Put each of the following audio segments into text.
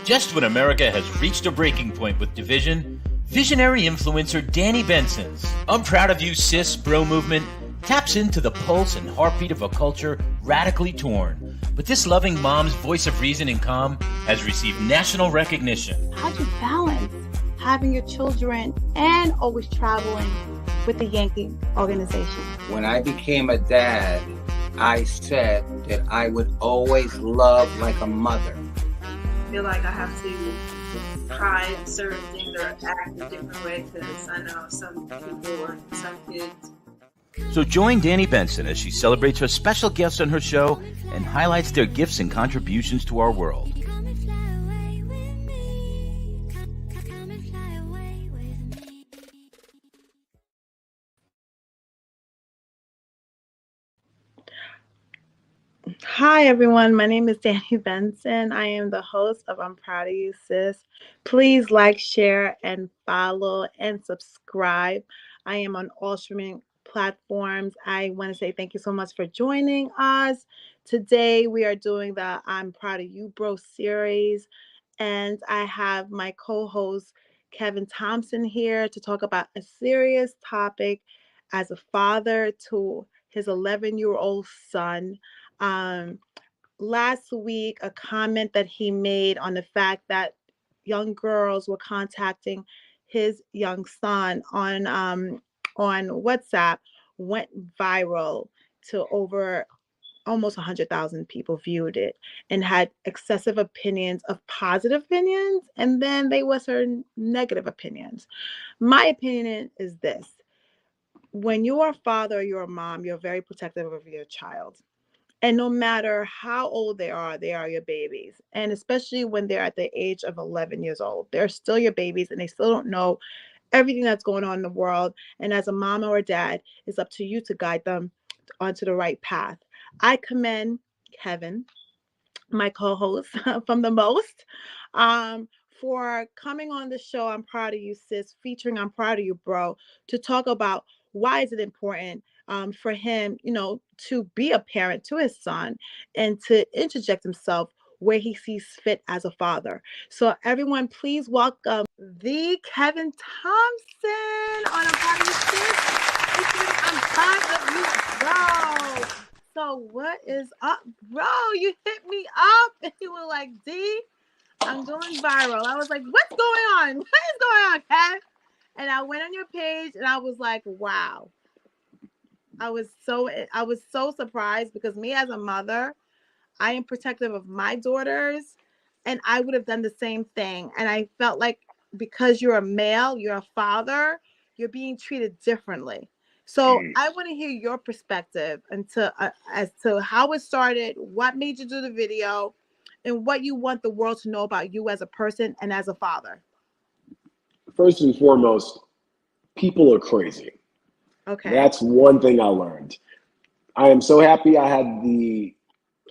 Just when America has reached a breaking point with division, visionary influencer Danny Benson's I'm Proud of You Sis Bro movement taps into the pulse and heartbeat of a culture radically torn. But this loving mom's voice of reason and calm has received national recognition. How do you balance having your children and always traveling with the Yankee organization? When I became a dad, I said that I would always love like a mother. I feel like I have to hide certain things or act a different way because I know some people or some kids. So join Danny Benson as she celebrates her special guests on her show and highlights their gifts and contributions to our world. Hi, everyone. My name is Danny Benson. I am the host of I'm Proud of You, Sis. Please like, share, and follow and subscribe. I am on all streaming platforms. I want to say thank you so much for joining us. Today, we are doing the I'm Proud of You, Bro series. And I have my co-host, Kevin Thompson, here to talk about a serious topic as a father to his 11-year-old son. Last week, a comment that he made on the fact that young girls were contacting his young son on WhatsApp went viral to over almost 100,000 people viewed it and had excessive opinions of positive opinions, and then they were certain negative opinions. My opinion is this: when you are a father or you're a mom, you're very protective of your child. And no matter how old they are your babies. And especially when they're at the age of 11 years old, they're still your babies and they still don't know everything that's going on in the world. And as a mom or a dad, it's up to you to guide them onto the right path. I commend Kevin, my co-host from The Most, for coming on the show I'm Proud of You, Sis, featuring I'm Proud of You, Bro, to talk about why is it important for him, to be a parent to his son and to interject himself where he sees fit as a father. So everyone, please welcome the Kevin Thompson on I'm Proud of You, Sis, featuring I'm Proud of You, Bro. So what is up, bro? You hit me up and you were like, D, I'm going viral. I was like, what's going on? What is going on, Kev? And I went on your page and I was like, wow. I was so surprised because me as a mother, I am protective of my daughters and I would have done the same thing. And I felt like because you're a male, you're a father, you're being treated differently. So I want to hear your perspective as to how it started, what made you do the video, and what you want the world to know about you as a person and as a father. First and foremost, people are crazy. Okay. That's one thing I learned. I am so happy I had the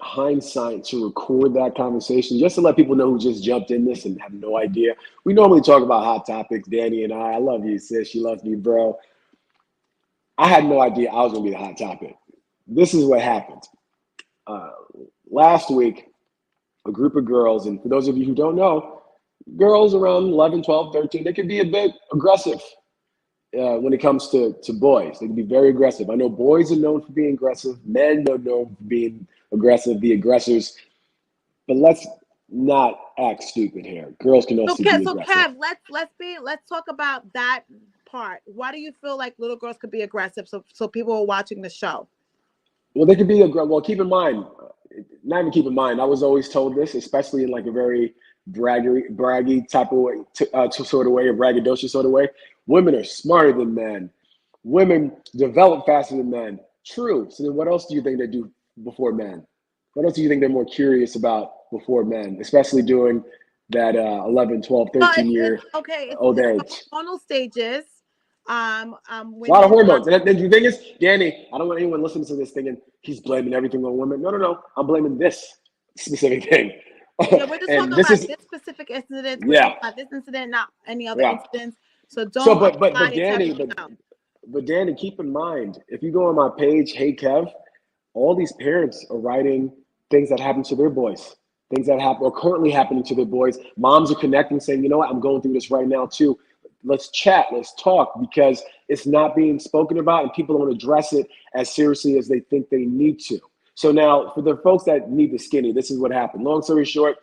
hindsight to record that conversation just to let people know who just jumped in this and have no idea. We normally talk about hot topics, Danny and I love you, sis. She loves me, bro. I had no idea I was going to be the hot topic. This is what happened. Last week, a group of girls, and for those of you who don't know, girls around 11, 12, 13, they can be a bit aggressive when it comes to boys. They can be very aggressive. I know boys are known for being aggressive. Men are known for being aggressive, the aggressors. But let's not act stupid here. Girls can also be aggressive. So Kev, let's talk about that part. Why do you feel like little girls could be aggressive? So people are watching the show. Well, they could be aggressive. Well, keep in mind, not even keep in mind, I was always told this, especially in like a very braggy type of way, sort of way, a braggadocious sort of way. Women are smarter than men. Women develop faster than men. True. So then what else do you think they do before men? What else do you think they're more curious about before men, especially during that 11, 12, 13 year old age? Hormonal stages. A lot of hormones. And the thing is, Danny, I don't want anyone listening to this thinking he's blaming everything on women. No. I'm blaming this specific thing. Yeah, we're just talking about this specific incident. We're talking about this incident, not any other incidents. So don't. But Danny, keep in mind, if you go on my page, Hey Kev, all these parents are writing things that happen to their boys. things that happen are currently happening to their boys. Moms are connecting, saying, you know what, I'm going through this right now too. Let's chat, let's talk, because it's not being spoken about and people don't address it as seriously as they think they need to. So now for the folks that need the skinny, this is what happened. Long story short,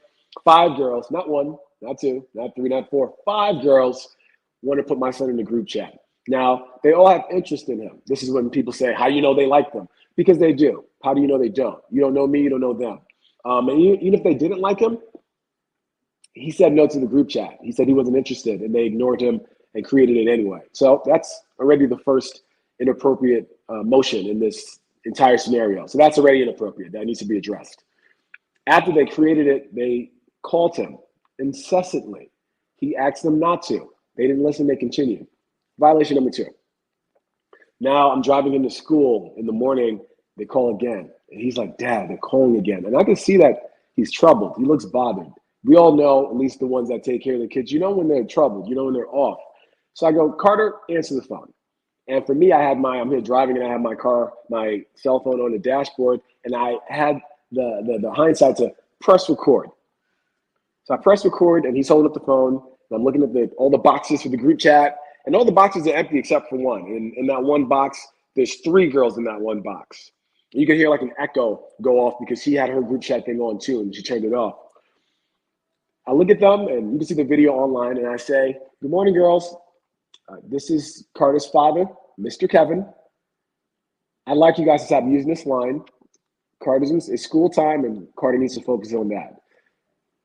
5 girls, not 1, not 2, not 3, not 4, 5 girls want to put my son in the group chat. Now, they all have interest in him. This is when people say, how do you know they like them? Because they do. How do you know they don't? You don't know me, you don't know them. And even if they didn't like him, he said no to the group chat. He said he wasn't interested, and they ignored him and created it anyway. So that's already the first inappropriate motion in this entire scenario. So that's already inappropriate. That needs to be addressed. After they created it, they called him incessantly. He asked them not to. They didn't listen, they continued. Violation number 2. Now I'm driving him to school in the morning. They call again. And he's like, Dad, they're calling again. And I can see that he's troubled. He looks bothered. We all know, at least the ones that take care of the kids, you know when they're troubled, you know when they're off. So I go, Carter, answer the phone. And for me, I'm here driving and I have my cell phone on the dashboard, and I had the hindsight to press record. So I press record and he's holding up the phone, and I'm looking at all the boxes for the group chat, and all the boxes are empty except for one. In that one box, there's 3 girls in that one box. You can hear like an echo go off because she had her group chat thing on too, and she turned it off. I look at them, and you can see the video online, and I say, good morning, girls. This is Carter's father, Mr. Kevin. I'd like you guys to stop using this line. It's school time, and Carter needs to focus on that.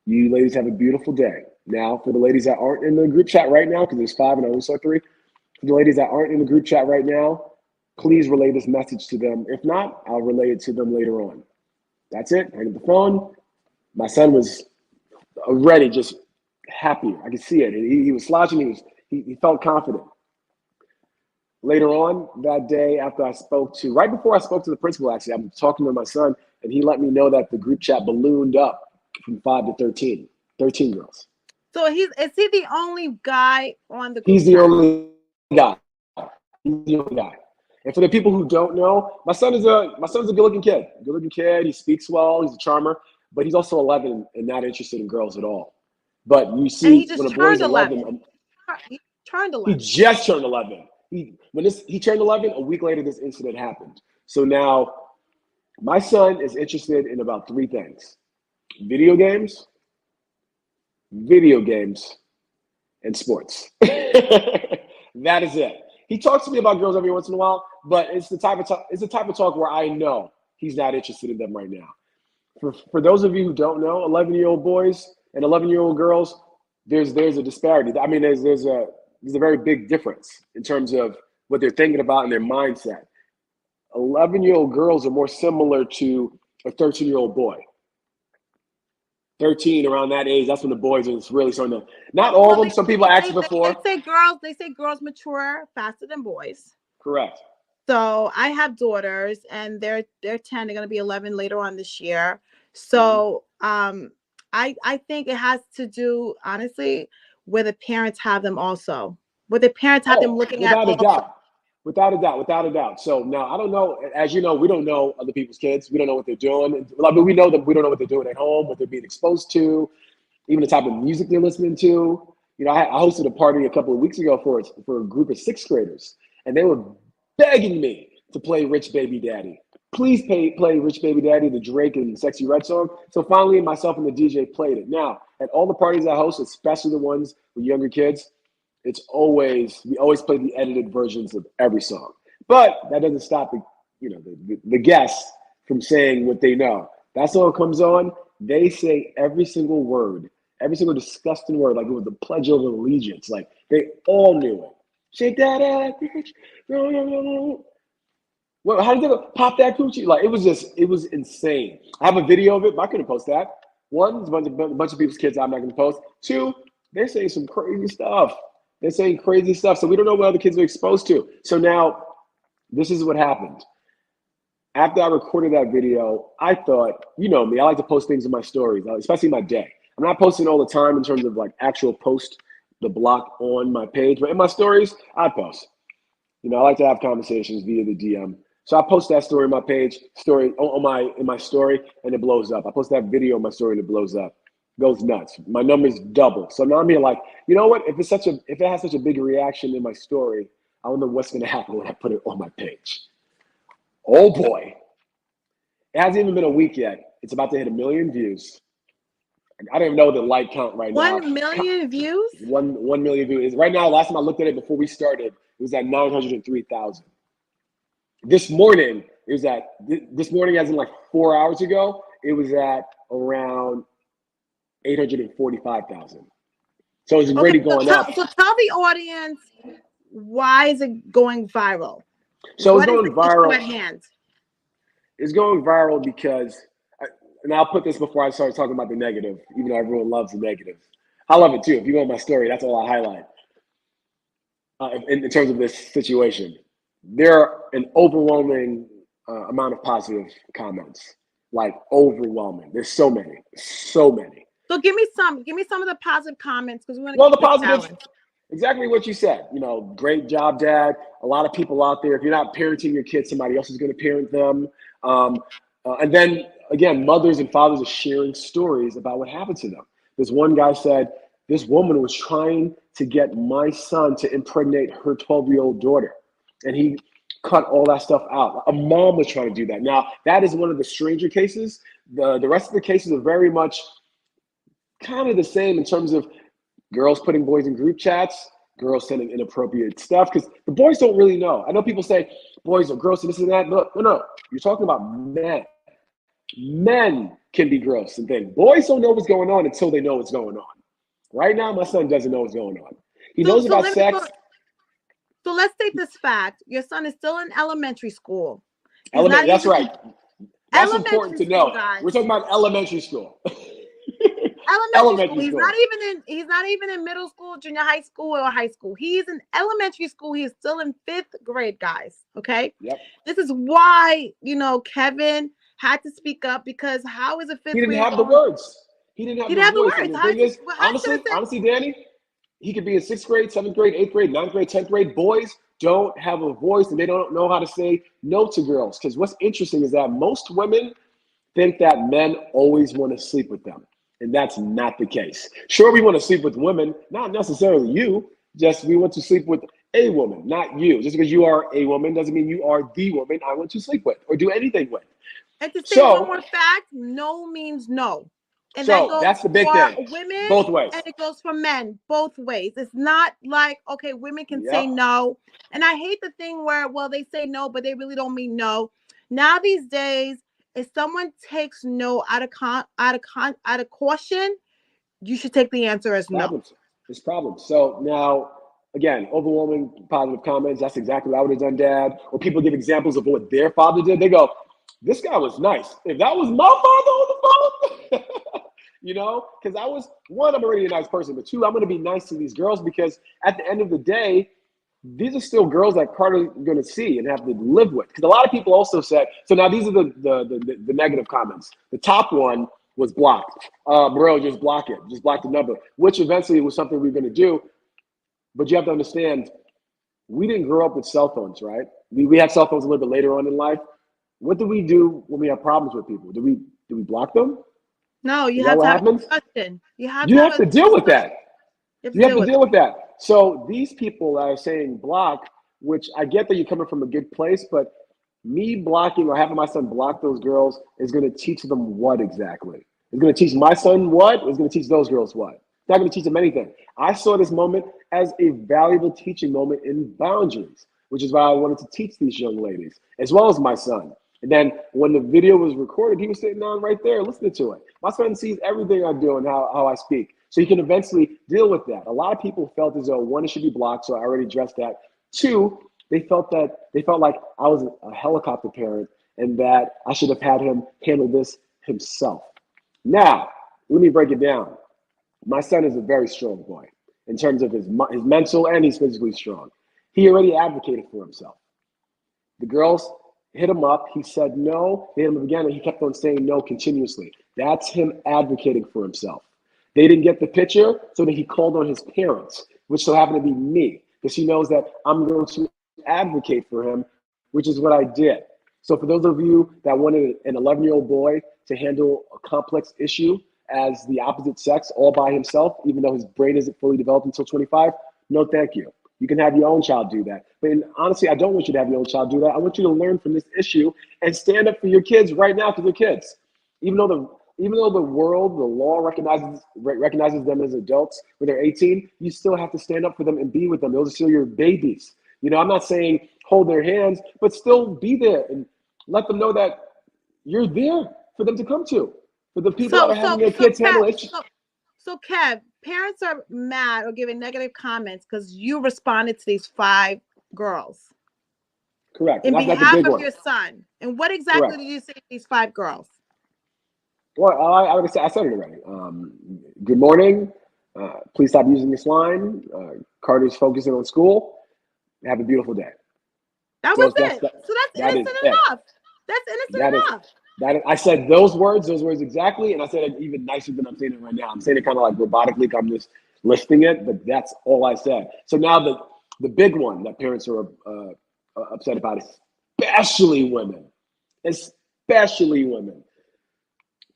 You ladies have a beautiful day. Now, for the ladies that aren't in the group chat right now, because there's 5 and I only saw 3, for the ladies that aren't in the group chat right now, please relay this message to them. If not, I'll relay it to them later on. That's it. Hang up the phone. My son was already just happy. I could see it. He was slouching. He felt confident. Later on that day, right before I spoke to the principal, actually, I'm talking to my son, and he let me know that the group chat ballooned up from 5 to 13 girls. So is he the only guy on the group He's the chat? only guy. He's the only guy. And for the people who don't know, my son's a good-looking kid. Good-looking kid. He speaks well. He's a charmer, but he's also 11 and not interested in girls at all. But you see, when a boy's 11, He turned 11. he just turned 11. He turned 11, a week later, this incident happened. So now my son is interested in about 3 things: video games, and sports. That is it. He talks to me about girls every once in a while, but it's the type of talk where I know he's not interested in them right now. For those of you who don't know, 11-year-old boys and 11-year-old girls, there's a disparity. I mean, there's a very big difference in terms of what they're thinking about and their mindset. 11-year-old girls are more similar to a 13-year-old boy. 13, around that age, that's when the boys are really starting to. Not all of them. Some people asked before. They say girls mature faster than boys. Correct. So I have daughters, and they're 10. They're going to be 11 later on this year. So I think it has to do, honestly, where the parents have them also. Where the parents have them looking at. Without a doubt. So now I don't know. As you know, we don't know other people's kids. We don't know what they're doing. I mean, we know that we don't know what they're doing at home, what they're being exposed to, even the type of music they're listening to. You know, I hosted a party a couple of weeks ago for a group of 6th graders, and they were begging me to play Rich Baby Daddy. Please play Rich Baby Daddy, the Drake and Sexy Red song. So finally, myself and the DJ played it. Now, at all the parties I host, especially the ones with younger kids, we always play the edited versions of every song. But that doesn't stop the guests from saying what they know. That song comes on, they say every single word, every single disgusting word, like it was the Pledge of Allegiance. Like they all knew it. Shake that ass, bitch. Well, how did they go? Pop that coochie. Like it was insane. I have a video of it, but I couldn't post that. 1, it's a bunch of people's kids I'm not gonna post. 2, they're saying some crazy stuff. They're saying crazy stuff. So we don't know what other kids are exposed to. So now this is what happened. After I recorded that video, I thought, you know me, I like to post things in my stories, especially my day. I'm not posting all the time in terms of like actual post the block on my page, but in my stories, I post. You know, I like to have conversations via the DM. So I post that story on my page, in my story, and it blows up. I post that video on my story and it blows up. Goes nuts. My numbers double. So now I'm here like, you know what? If it has such a big reaction in my story, I wonder what's gonna happen when I put it on my page. Oh boy. It hasn't even been a week yet. It's about to hit 1 million views. I don't even know the like count right now. 1 million views? 1 million views. Right now, last time I looked at it before we started, it was at 903,000. This morning, as in like 4 hours ago, it was at around 845,000. So it's already going up. So tell the audience, why is it going viral? So it's going viral. At hand? It's going viral because, and I'll put this before I start talking about the negative, even though everyone loves the negative. I love it too. If you go on my story, that's all I highlight. In terms of this situation, there are an overwhelming amount of positive comments, like overwhelming. There's so many. So give me some of the positive comments, because we want to. Well, the positives, exactly what you said. You know, great job, Dad. A lot of people out there, if you're not parenting your kids, somebody else is going to parent them. And then again, mothers and fathers are sharing stories about what happened to them. This one guy said, this woman was trying to get my son to impregnate her 12-year-old daughter, and he cut all that stuff out. A mom was trying to do that. Now, that is one of the stranger cases. The rest of the cases are very much kind of the same in terms of girls putting boys in group chats, girls sending inappropriate stuff, because the boys don't really know. I know people say boys are gross and this and that. No. You're talking about men. Men can be gross and things. Boys don't know what's going on until they know what's going on. Right now, my son doesn't know what's going on. He knows about sex. So let's take this fact. Your son is still in elementary school. That's right. That's important to know. We're talking about elementary school. Elementary school. He's not even in middle school, junior high school, or high school. He's in elementary school. He's still in 5th grade, guys. Okay. Yep. This is why, Kevin had to speak up, because how is a 5th grade? He didn't have the words. He didn't have the words. The thing is, honestly, Danny, he could be in 6th grade, 7th grade, 8th grade, 9th grade, 10th grade. Boys don't have a voice, and they don't know how to say no to girls. Because what's interesting is that most women think that men always want to sleep with them. And that's not the case. Sure, we want to sleep with women, not necessarily you. Just we want to sleep with a woman, not you. Just because you are a woman doesn't mean you are the woman I want to sleep with or do anything with. And to say one more fact, no means no. And so that's the big thing. Women, both ways. And it goes for men, both ways. It's not like, okay, women can say no. And I hate the thing where, well, they say no, but they really don't mean no. Now these days, if someone takes no out of caution, you should take the answer as no. It's problems. So now, again, overwhelming positive comments. That's exactly what I would have done, Dad. Or people give examples of what their father did. They go, this guy was nice. If that was my father on the phone, because I was, one, I'm already a nice person, but two, I'm going to be nice to these girls, because at the end of the day, these are still girls that Carter's going to see and have to live with. Because a lot of people also said, so now these are the negative comments. The top one was blocked. Bro, just block it. Just block the number, which eventually was something we were going to do. But you have to understand, we didn't grow up with cell phones, right? We had cell phones a little bit later on in life. What do we do when we have problems with people? Do we block them? No, you have to have a discussion. You have to deal with that. You have to deal with that. So these people that are saying block, which I get that you're coming from a good place, but me blocking or having my son block those girls is going to teach them what exactly? It's going to teach my son what? It's going to teach those girls what? It's not going to teach them anything. I saw this moment as a valuable teaching moment in boundaries, which is why I wanted to teach these young ladies, as well as my son. And then when the video was recorded, he was sitting down right there listening to it. My son sees everything I do and how I speak. So you can eventually deal with that. A lot of people felt as though, one, it should be blocked, so I already addressed that. Two, they felt like I was a helicopter parent and that I should have had him handle this himself. Now, let me break it down. My son is a very strong boy in terms of his mental, and he's physically strong. He already advocated for himself. The girls hit him up. He said no. They hit him again, and he kept on saying no continuously. That's him advocating for himself. They didn't get the picture, so then he called on his parents, which so happened to be me, because he knows that I'm going to advocate for him, which is what I did. So for those of you that wanted an 11-year-old boy to handle a complex issue as the opposite sex all by himself, even though his brain isn't fully developed until 25, no thank you. You can have your own child do that. But honestly, I don't want you to have your own child do that. I want you to learn from this issue and stand up for your kids right now, for your kids. Even though the world, the law recognizes them as adults when they're 18, you still have to stand up for them and be with them. Those are still your babies. You know, I'm not saying hold their hands, but still be there and let them know that you're there for them to come to. For the people that are having their kids handle issues. So Kev, parents are mad or giving negative comments because you responded to these 5 girls. Correct. In and behalf of your son. And what exactly did you say to these 5 girls? Well, I said it already. Good morning. Please stop using this line. Carter's focusing on school. Have a beautiful day. That was it. So that's innocent enough. That's innocent enough. I said those words exactly, and I said it even nicer than I'm saying it right now. I'm saying it kind of like robotically, I'm just listing it, but that's all I said. So now the big one that parents are upset about, especially women,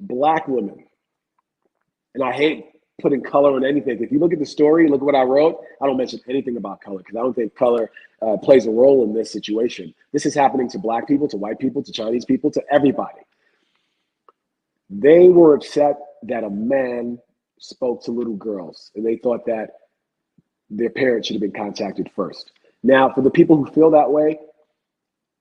Black women. And I hate putting color on anything. If you look at the story, look at what I wrote, I don't mention anything about color because I don't think color plays a role in this situation. This is happening to Black people, to white people, to Chinese people, to everybody. They were upset that a man spoke to little girls and they thought that their parents should have been contacted first. Now, for the people who feel that way,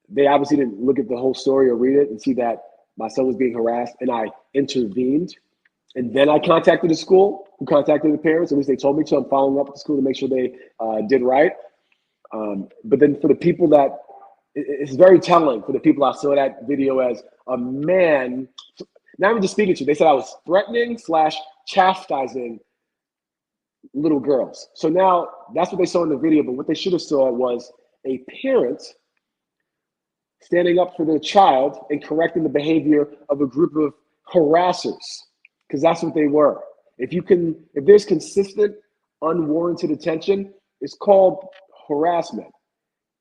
they obviously didn't look at the whole story or read it and see that my son was being harassed and I intervened. And then I contacted the school, who contacted the parents. At least they told me to. I'm following up with the school to make sure they did right. But then for the people that, it's very telling for the people I saw that video as a man, not even just speaking to, they said I was threatening / chastising little girls. So now that's what they saw in the video, but what they should have saw was a parent standing up for their child and correcting the behavior of a group of harassers. Because that's what they were. If there's consistent, unwarranted attention, it's called harassment.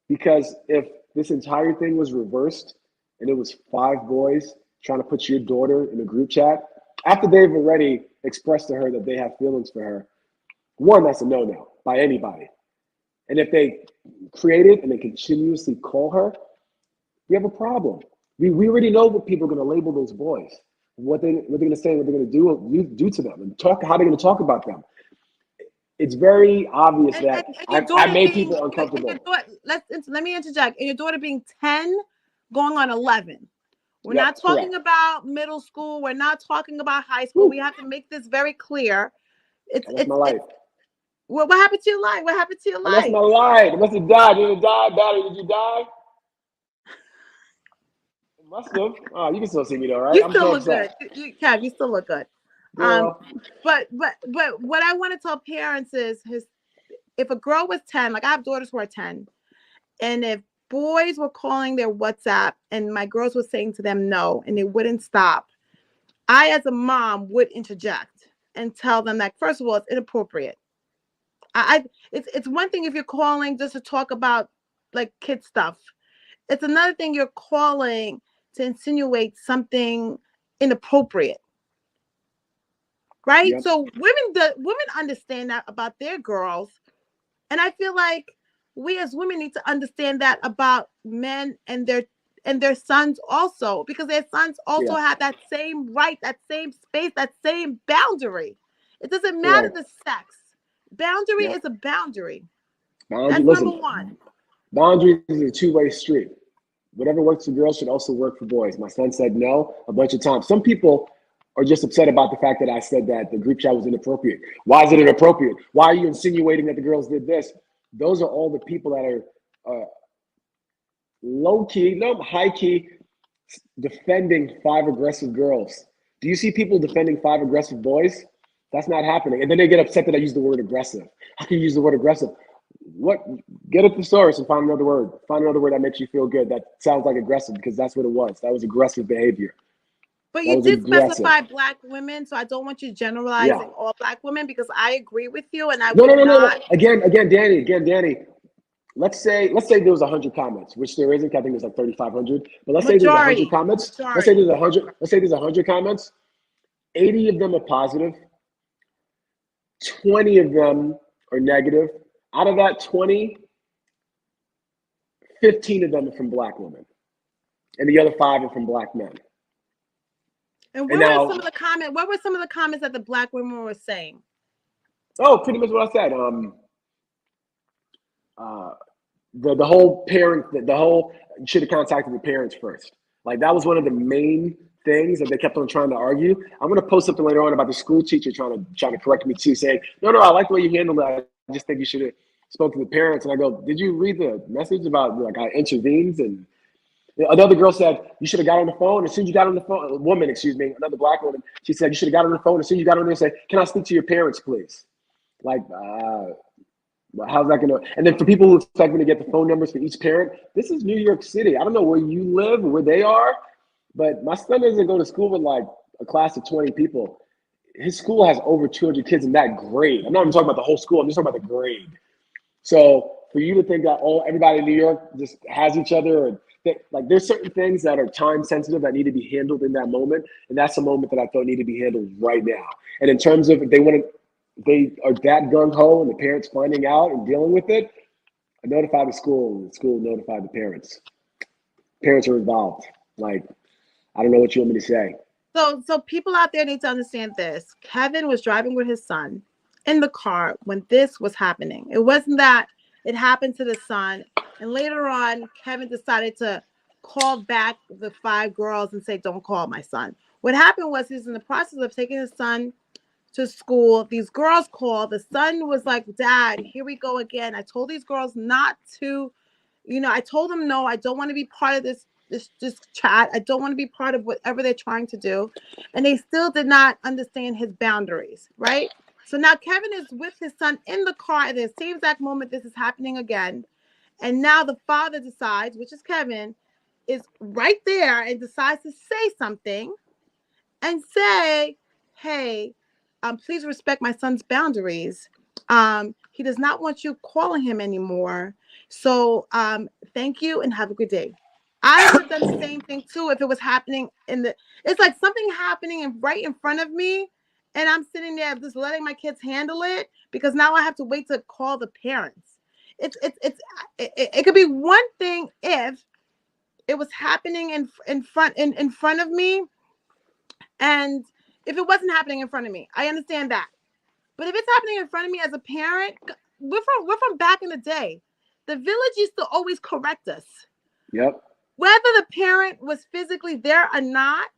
Because if this entire thing was reversed and it was 5 boys trying to put your daughter in a group chat, after they've already expressed to her that they have feelings for her, 1, that's a no-no by anybody. And if they create it and they continuously call her, we have a problem. We already know what people are going to label those boys. What they're going to say, what they're going to do to them, and how they're going to talk about them. It's very obvious that I made people uncomfortable. Let me interject. And your daughter being 10, going on 11. We're Yep, not talking correct. about middle school. We're not talking about high school. Woo. We have to make this very clear. That's my life. What happened to your life? What happened to your life? That's my life. I must have died. Did you die? Battery, did you die? Must have. Oh, you can still see me though, right? You still look good. Kev, you still look good. Girl. But what I want to tell parents is if a girl was 10, like I have daughters who are 10, and if boys were calling their WhatsApp and my girls were saying to them no, and they wouldn't stop, I as a mom would interject and tell them that, first of all, it's inappropriate. It's one thing if you're calling just to talk about like kid stuff. It's another thing you're calling to insinuate something inappropriate, right? Yep. So women understand that about their girls, and I feel like we as women need to understand that about men and their sons also, because their sons also have that same right, that same space, that same boundary. It doesn't matter the sex. Boundary is a boundary. That's number 1. Boundaries is a two-way street. Whatever works for girls should also work for boys. My son said no a bunch of times. Some people are just upset about the fact that I said that the group chat was inappropriate. Why is it inappropriate? Why are you insinuating that the girls did this? Those are all the people that are high-key defending 5 aggressive girls. Do you see people defending 5 aggressive boys? That's not happening. And then they get upset that I use the word aggressive. How can you use the word aggressive? What? Get a thesaurus and find another word. Find another word that makes you feel good. That sounds like aggressive, because that's what it was. That was aggressive behavior. But you did specify Black women, so I don't want you generalizing all Black women, because I agree with you, and I no. Again, Danny. let's say there was 100 comments, which there isn't. I think there's like 3,500. But let's say there's Majority. 100 comments. Majority. Let's say there's 100. Let's say there's 100 comments. 80 of them are positive. 20 of them are negative. Out of that 20, 15 of them are from Black women, and the other 5 are from Black men. And And what now- were some of the comments? What were some of the comments that the Black women were saying? Oh, pretty much what I said. The whole parent, the whole should have contacted the parents first. Like that was one of the main things that they kept on trying to argue. I'm gonna post something later on about the school teacher trying to correct me too, saying, no, I like the way you handled it. I just think you should have spoke to the parents. And I go, did you read the message about like I intervened? And another girl said, you should have got on the phone. As soon as you got on the phone, a woman, excuse me, another Black woman, she said, you should have got on the phone. As soon as you got on there and said, can I speak to your parents, please? Like, how's that going to? And then for people who expect me to get the phone numbers for each parent, this is New York City. I don't know where you live or where they are, but my son doesn't go to school with like a class of 20 people. His school has over 200 kids in that grade. I'm not even talking about the whole school. I'm just talking about the grade. So for you to think that everybody in New York just has each other, and like there's certain things that are time sensitive that need to be handled in that moment, and that's a moment that I thought needed to be handled right now. And in terms of if they are that gung ho and the parents finding out and dealing with it, I notified the school and the school notified the parents. Parents are involved. Like, I don't know what you want me to say. So people out there need to understand this. Kevin was driving with his son in the car when this was happening. It wasn't that it happened to the son, and later on, Kevin decided to call back the 5 girls and say, don't call my son. What happened was he's in the process of taking his son to school. These girls called. The son was like, Dad, here we go again. I told these girls not to, I told them, no, I don't want to be part of this chat. I don't want to be part of whatever they're trying to do. And they still did not understand his boundaries, right? So now Kevin is with his son in the car at the same exact moment this is happening again. And now the father decides, which is Kevin, is right there and decides to say something and say, hey, please respect my son's boundaries. He does not want you calling him anymore. So thank you and have a good day. I would have done the same thing too if it was happening it's like something happening right in front of me, and I'm sitting there just letting my kids handle it because now I have to wait to call the parents. It could be one thing if it was happening in front of me, and if it wasn't happening in front of me, I understand that. But if it's happening in front of me as a parent, we're from back in the day. The village used to always correct us. Yep. Whether the parent was physically there or not,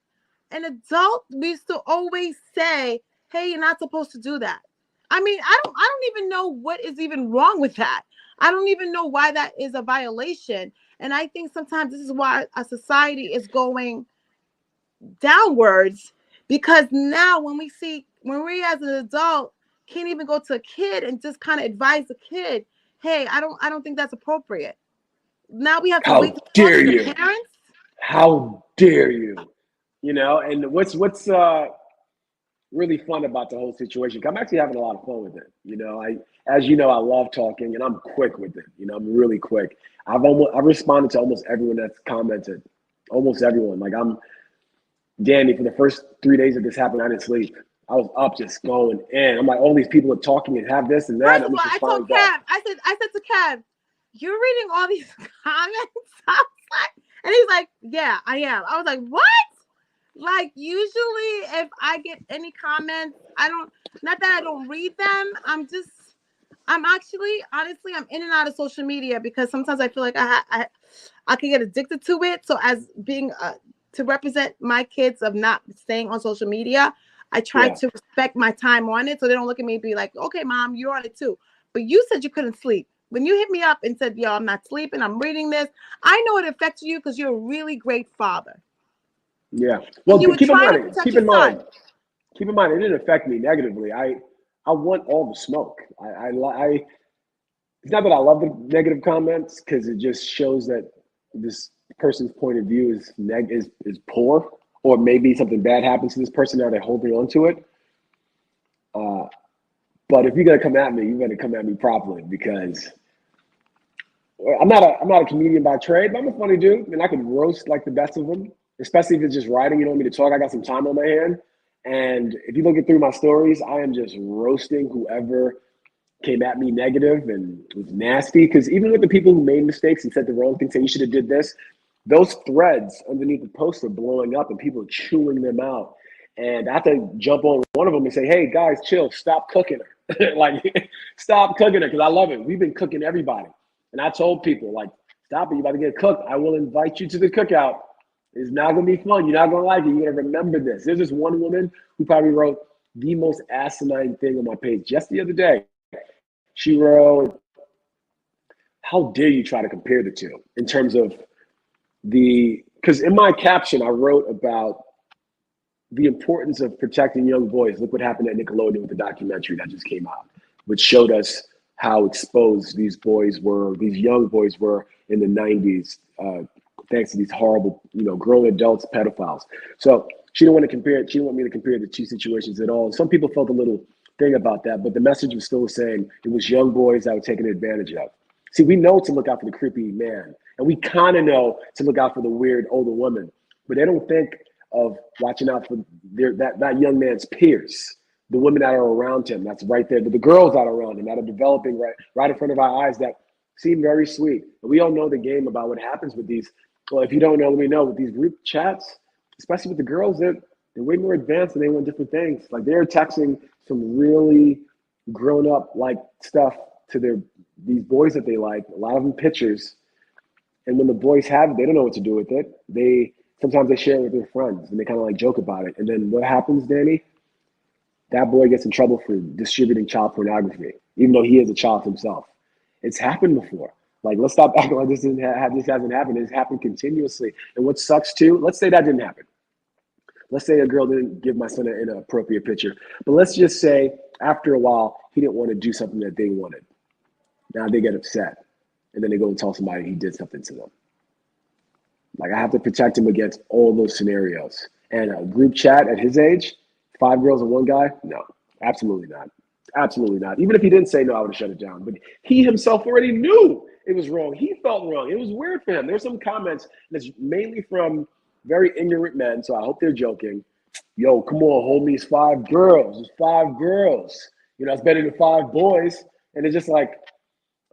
an adult used to always say, hey, you're not supposed to do that. I mean, I don't even know what is even wrong with that. I don't even know why that is a violation. And I think sometimes this is why a society is going downwards, because now when we as an adult can't even go to a kid and just kind of advise the kid, hey, I don't think that's appropriate. Now we have to wait to talk to the parents. How dare you? And what's really fun about the whole situation? I'm actually having a lot of fun with it. As you know, I love talking and I'm quick with it. I'm really quick. I've responded to almost everyone that's commented. Almost everyone. Like Danny, for the first 3 days that this happened, I didn't sleep. I was up just going in. I'm like, all these people are talking and have this and that. First of all, I told Kev, I said to Kev, you're reading all these comments? And he's like, yeah, I am. I was like, what? Like, usually if I get any comments, not that I don't read them. I'm actually, honestly, I'm in and out of social media because sometimes I feel like I can get addicted to it. So as being, to represent my kids of not staying on social media, I try to respect my time on it so they don't look at me and be like, okay, Mom, you're on it too. But you said you couldn't sleep. When you hit me up and said, yo, I'm not sleeping, I'm reading this, I know it affects you because you're a really great father. Yeah. Well, keep in mind, it didn't affect me negatively. I want all the smoke. It's not that I love the negative comments because it just shows that this person's point of view is poor, or maybe something bad happens to this person now they're holding on to it. But if you're gonna come at me, you're gonna come at me properly, because I'm not a comedian by trade, but I'm a funny dude, and I could roast like the best of them, especially if it's just writing. You don't want me to talk. I got some time on my hand, and if you look at through my stories, I am just roasting whoever came at me negative and was nasty. Because even with the people who made mistakes and said the wrong thing, saying you should have did this, those threads underneath the post are blowing up and people are chewing them out. And I have to jump on one of them and say, hey, guys, chill. Stop cooking her. Like, stop cooking her, because I love it. We've been cooking everybody. And I told people, like, stop it. You're about to get cooked. I will invite you to the cookout. It's not going to be fun. You're not going to like it. You're going to remember this. There's this one woman who probably wrote the most asinine thing on my page just the other day. She wrote, how dare you try to compare the two in terms of because in my caption, I wrote about the importance of protecting young boys. Look what happened at Nickelodeon with the documentary that just came out, which showed us how exposed these young boys were in the 90s, thanks to these horrible, grown adults, pedophiles. So she didn't want to compare it. She didn't want me to compare the two situations at all. And some people felt a little thing about that, but the message was still the same. It was young boys that were taken advantage of. See, we know to look out for the creepy man, and we kind of know to look out for the weird older woman, but they don't think of watching out for that young man's peers, the women that are around him. That's right there. The girls that are around him that are developing right in front of our eyes that seem very sweet. And we all know the game about what happens with these. Well, if you don't know, let me know. With these group chats, especially with the girls, they're way more advanced and they want different things. Like, they're texting some really grown up like stuff to these boys that they like. A lot of them pictures. And when the boys have it, they don't know what to do with it. Sometimes they share it with their friends and they kind of like joke about it. And then what happens, Danny? That boy gets in trouble for distributing child pornography, even though he is a child himself. It's happened before. Like, let's stop acting like this hasn't happened. It's happened continuously. And what sucks too, let's say that didn't happen. Let's say a girl didn't give my son an inappropriate picture. But let's just say after a while, he didn't want to do something that they wanted. Now they get upset. And then they go and tell somebody he did something to them. Like, I have to protect him against all those scenarios. And a group chat at his age, 5 girls and 1 guy? No, absolutely not. Absolutely not. Even if he didn't say no, I would have shut it down. But he himself already knew it was wrong. He felt wrong. It was weird for him. There's some comments that's mainly from very ignorant men, so I hope they're joking. Yo, come on, homies, 5 girls. It's 5 girls. It's better than 5 boys. And it's just like,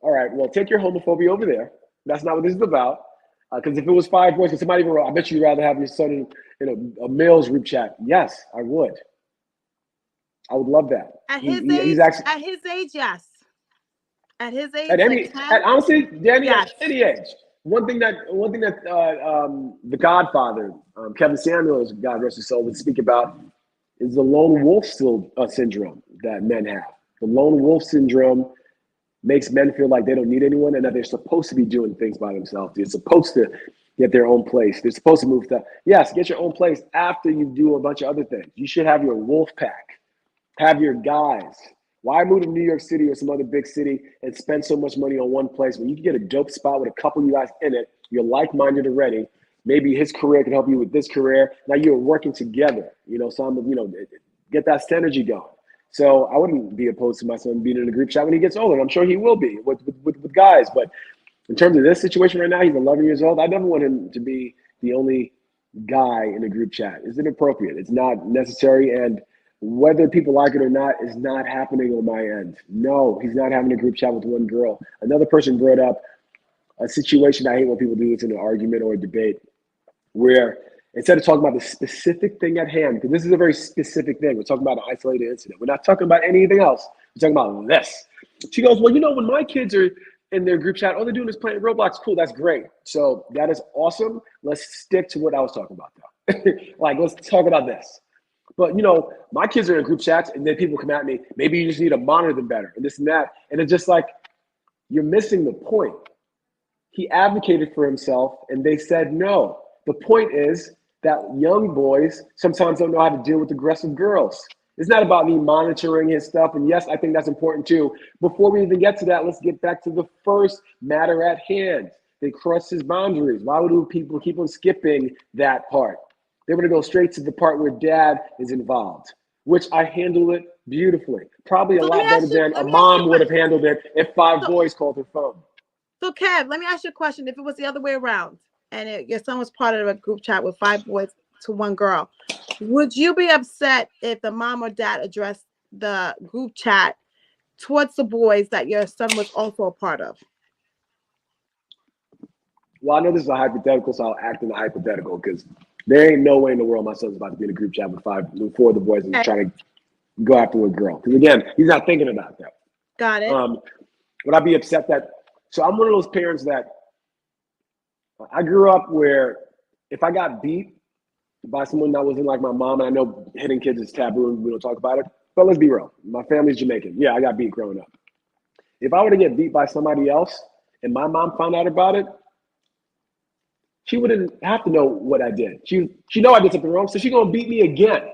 all right, well, take your homophobia over there. That's not what this is about. Because if it was 5 boys, because somebody even wrote, I bet you'd rather have your son in a male's group chat. Yes, I would. I would love that. At his age, at his age, yes. At his age, honestly, Danny, yes. At any age. One thing that the Godfather, Kevin Samuels, God rest his soul, would speak about is the lone wolf syndrome that men have. The lone wolf syndrome makes men feel like they don't need anyone and that they're supposed to be doing things by themselves. They're supposed to get their own place. They're supposed to move stuff. Yes, get your own place after you do a bunch of other things. You should have your wolf pack. Have your guys. Why move to New York City or some other big city and spend so much money on one place when you can get a dope spot with a couple of you guys in it? You're like-minded already. Maybe his career can help you with this career. Now you're working together. Get that synergy going. So I wouldn't be opposed to my son being in a group chat when he gets older. I'm sure he will be with guys. But in terms of this situation right now, he's 11 years old. I never want him to be the only guy in a group chat. It's inappropriate. It's not necessary. And whether people like it or not is not happening on my end. No, he's not having a group chat with one girl. Another person brought up a situation. I hate when people do this in an argument or a debate where instead of talking about the specific thing at hand, because this is a very specific thing. We're talking about an isolated incident. We're not talking about anything else. We're talking about this. She goes, well, when my kids are in their group chat, all they're doing is playing Roblox. Cool, that's great. So that is awesome. Let's stick to what I was talking about, though. Like, let's talk about this. But, my kids are in group chats, and then people come at me, maybe you just need to monitor them better, and this and that. And it's just like, you're missing the point. He advocated for himself, and they said no. The point is that young boys sometimes don't know how to deal with aggressive girls. It's not about me monitoring his stuff. And yes, I think that's important too. Before we even get to that, let's get back to the first matter at hand. They crossed his boundaries. Why would people keep on skipping that part? They want to go straight to the part where dad is involved, which I handle it beautifully. Probably a lot better than a mom would have handled it if 5 boys called her phone. So, Kev, let me ask you a question. If it was the other way around, and your son was part of a group chat with 5 boys to 1 girl, would you be upset if the mom or dad addressed the group chat towards the boys that your son was also a part of? Well, I know this is a hypothetical, so I'll act in a hypothetical because there ain't no way in the world my son's about to be in a group chat with 4 of the boys and trying to go after a girl. Because again, he's not thinking about that. Got it. Would I be upset that? So I'm one of those parents that I grew up where if I got beat by someone that wasn't like my mom, and I know hitting kids is taboo and we don't talk about it, but let's be real. My family's Jamaican. Yeah, I got beat growing up. If I were to get beat by somebody else and my mom found out about it, she wouldn't have to know what I did. She know I did something wrong, so she's gonna beat me again.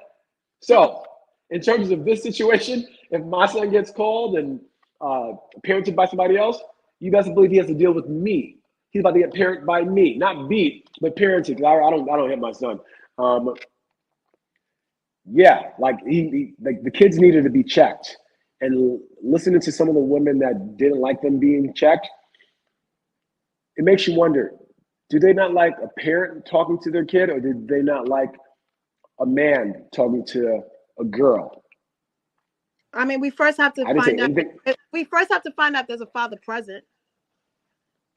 So in terms of this situation, if my son gets called and parented by somebody else, you best believe he has to deal with me. He's about to get parented by me, not beat, but parented. I don't hit my son. Yeah, like the kids needed to be checked. And listening to some of the women that didn't like them being checked, it makes you wonder, do they not like a parent talking to their kid, or did they not like a man talking to a girl? I mean, we first have to find out. We first have to find out there's a father present.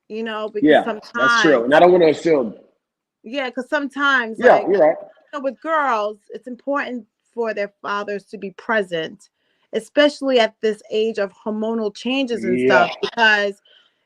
You know, because sometimes that's true, and I don't want to assume. Yeah, because sometimes, you're right. With girls, it's important for their fathers to be present, especially at this age of hormonal changes and stuff. Because,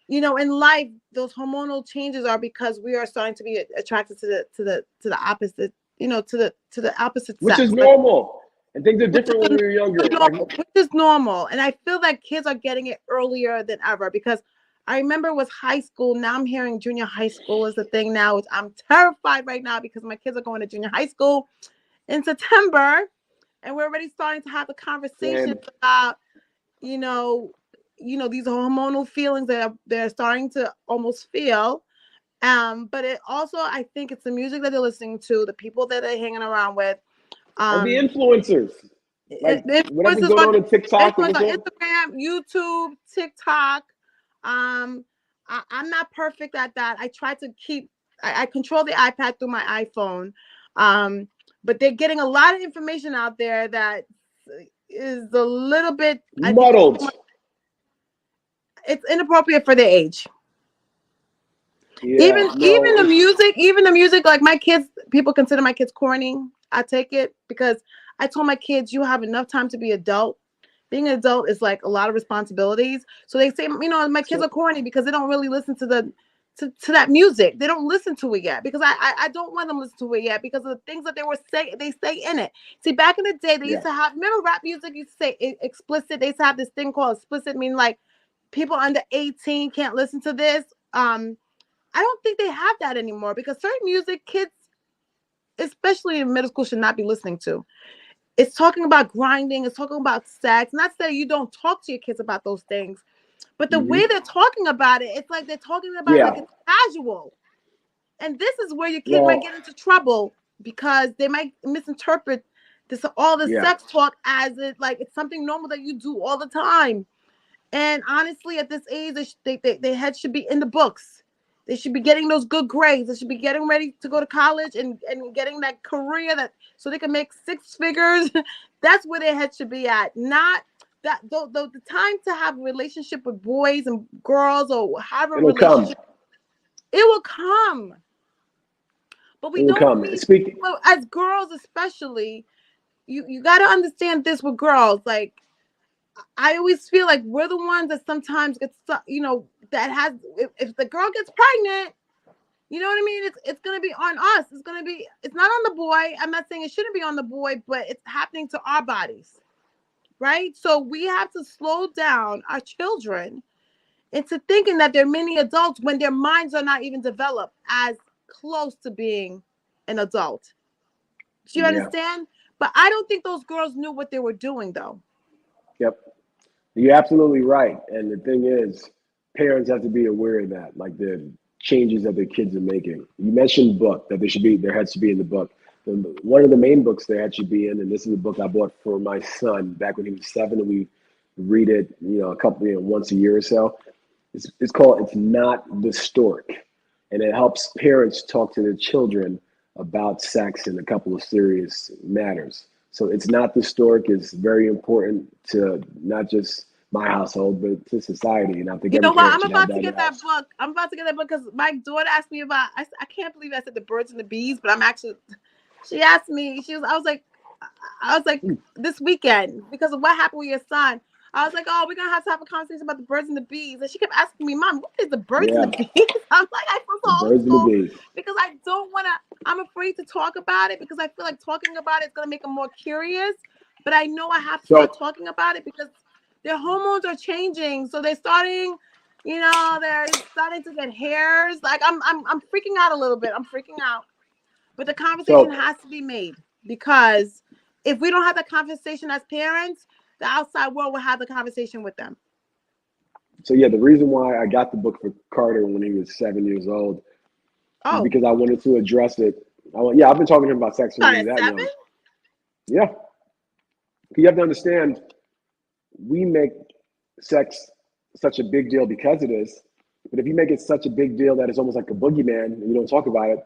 you know, in life, those hormonal changes are because we are starting to be attracted to the opposite. You know, to the opposite sex, which is normal. And things are different when we were younger. Which is normal, and I feel that kids are getting it earlier than ever because. I remember it was high school. Now I'm hearing junior high school is the thing now, which I'm terrified right now because my kids are going to junior high school in September. And we're already starting to have the conversations about, you know, these hormonal feelings that they're starting to almost feel. But it also, I think it's the music that they're listening to, the people that they're hanging around with. And the influencers. Like whatever's going on TikTok. On Instagram, YouTube, TikTok. I'm not perfect at that. I try to I control the iPad through my iPhone. But they're getting a lot of information out there that is a little bit muddled. It's inappropriate for their age. Even the music, like my kids, people consider my kids corny. I take it because I told my kids, you have enough time to be adult. Being an adult is like a lot of responsibilities. So they say, you know, my kids are corny because they don't really listen to that music. They don't listen to it yet because I don't want them to listen to it yet because of the things that they say in it. See, back in the day, they used to have, remember rap music used to say explicit. They used to have this thing called explicit, meaning like people under 18 can't listen to this. I don't think they have that anymore because certain music kids, especially in middle school, should not be listening to. It's talking about grinding. It's talking about sex. Not that you don't talk to your kids about those things, but the way they're talking about it, it's like they're talking about it like it's casual. And this is where your kid might get into trouble because they might misinterpret all the sex talk as it's something normal that you do all the time. And honestly, at this age, their head should be in the books. They should be getting those good grades. They should be getting ready to go to college and getting that career so they can make 6 figures. That's where their head should be at. Not that the time to have a relationship with boys and girls or have a relationship. It will come. But we don't need, as girls especially, you got to understand this with girls. Like, I always feel like we're the ones that sometimes get stuck, you know, that has, if the girl gets pregnant, you know what I mean? It's going to be on us. It's not on the boy. I'm not saying it shouldn't be on the boy, but it's happening to our bodies, right? So we have to slow down our children into thinking that they're mini adults when their minds are not even developed as close to being an adult. Do you understand? But I don't think those girls knew what they were doing, though. Yep. You're absolutely right. And the thing is, parents have to be aware of that, like the changes that their kids are making. You mentioned book, that their heads should be in the book. One of the main books their head should be in, and this is a book I bought for my son back when he was 7, and we read it, once a year or so. It's called It's Not the Stork. And it helps parents talk to their children about sex and a couple of serious matters. So It's Not the Stork is very important to not just my household, but to society. And I think You every know what? parent I'm should have about that to in get their that house. book. I'm about to get that book because my daughter asked me about. I can't believe I said the birds and the bees, but I'm actually. She asked me. I was like, this weekend because of what happened with your son. I was like, oh, we're gonna have to have a conversation about the birds and the bees, and she kept asking me, Mom, what is the birds and Yeah, the bees? I'm like, I feel the so old birds and the school bees. because I don't wanna. I'm afraid to talk about it because I feel like talking about it is gonna make them more curious. But I know I have to start So, talking about it because their hormones are changing, so they're starting. They're starting to get hairs. Like I'm freaking out a little bit. I'm freaking out. But the conversation so, has to be made because if we don't have the conversation as parents, the outside world will have the conversation with them. so yeah, the reason why I got the book for Carter when he was 7 years old is Oh, because I wanted to address it. Yeah, I've been talking to him about sex when not he was at that 7? young. Yeah, you have to understand, we make sex such a big deal because it is. But if you make it such a big deal that it's almost like a boogeyman and you don't talk about it,